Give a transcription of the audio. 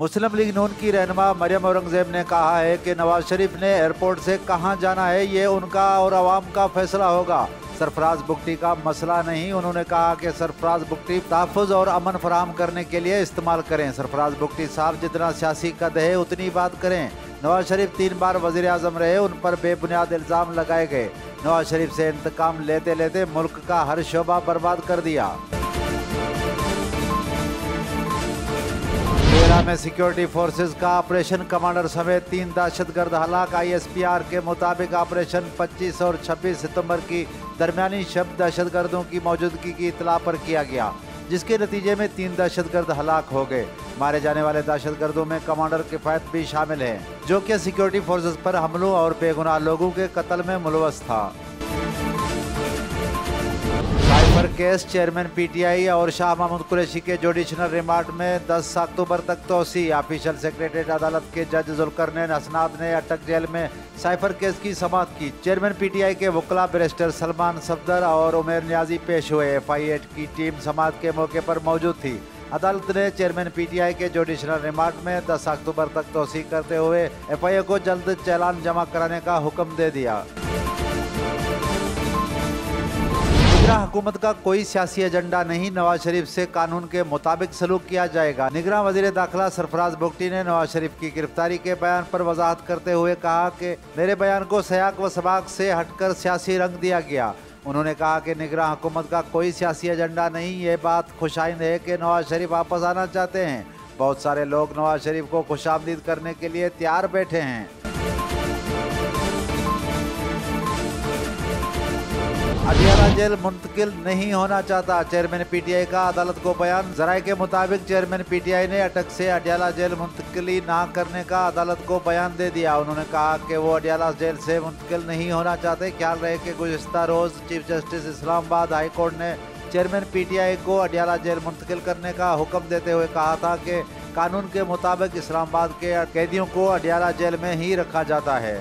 मुस्लिम league नून की रहनुमा मरियम औरंगजेब ने कहा है कि नवाज शरीफ ने एयरपोर्ट से कहां जाना है ये उनका और आवाम का फैसला होगा, सरफराज बुगटी का मसला नहीं। उन्होंने कहा कि सरफराज बुगटी तहफ़्फ़ुज़ और अमन फराहम करने के लिए इस्तेमाल करें। सरफराज बुगटी साहब जितना सियासी कद है उतनी बात करें। नवाज शरीफ 3 बार वज़ीर आज़म रहे, उन पर बेबुनियाद इल्ज़ाम लगाए गए। नवाज शरीफ से इंतकाम लेते लेते मुल्क का हर शोबा बर्बाद कर दिया। में सिक्योरिटी फोर्सेस का ऑपरेशन कमांडर समेत 3 दहशतगर्द हलाक। ISPR के मुताबिक ऑपरेशन 25 और 26 सितंबर की दरमियानी शब दहशतगर्दों की मौजूदगी की इतला पर किया गया, जिसके नतीजे में 3 दहशतगर्द हलाक हो गए। मारे जाने वाले दहशतगर्दों में कमांडर किफायत भी शामिल है, जो कि सिक्योरिटी फोर्सेस पर हमलों और बेगुनाह लोगों के कत्ल में मुलव्वस था। साइफर केस चेयरमैन PTI और शाह महमूद कुरैशी के जुडिशनल रिमांड में 10 अक्टूबर तक तोसी। ऑफिशियल सेक्रेटरीट अदालत के जज जुल्करनैन हसनाद ने अटक जेल में साइफर केस की समाअत की। चेयरमैन PTI के वकील बैरिस्टर सलमान सफदर और उमेर नियाजी पेश हुए। FI8 की टीम समाअत के मौके पर मौजूद थी। अदालत ने चेयरमैन PTI के जुडिशनल रिमांड में 10 अक्टूबर तक तोसी करते हुए FIA को जल्द चालान जमा कराने का हुक्म दे दिया। निगरान हुकूमत का कोई सियासी एजेंडा नहीं, नवाज शरीफ से कानून के मुताबिक सलूक किया जाएगा। निगरान वजीर दाखिला सरफराज बुगटी ने नवाज शरीफ की गिरफ्तारी के बयान पर वजाहत करते हुए कहा कि मेरे बयान को सयाक व सबाक से हटकर सियासी रंग दिया गया। उन्होंने कहा कि निगरान हुकूमत का कोई सियासी एजेंडा नहीं, ये बात खुशाइंद है कि नवाज शरीफ वापस आना चाहते हैं। बहुत सारे लोग नवाज शरीफ को खुशामदीद करने के लिए तैयार बैठे हैं। अडियाला जेल मुंतकिल नहीं होना चाहता, चेयरमैन PTI का अदालत को बयान। जराये के मुताबिक चेयरमैन PTI ने अटक से अडियाला जेल मुंतकिली ना करने का अदालत को बयान दे दिया। उन्होंने कहा कि वो अडियाला जेल से मुंतकिल नहीं होना चाहते। ख्याल रहे कि गुज़िश्ता रोज chief justice Islamabad high court ने चेयरमैन PTI को अडियाला जेल मुंतकिल करने का हुक्म देते हुए कहा था कि कानून के मुताबिक इस्लामाबाद के कैदियों को अडियाला जेल में ही रखा जाता है।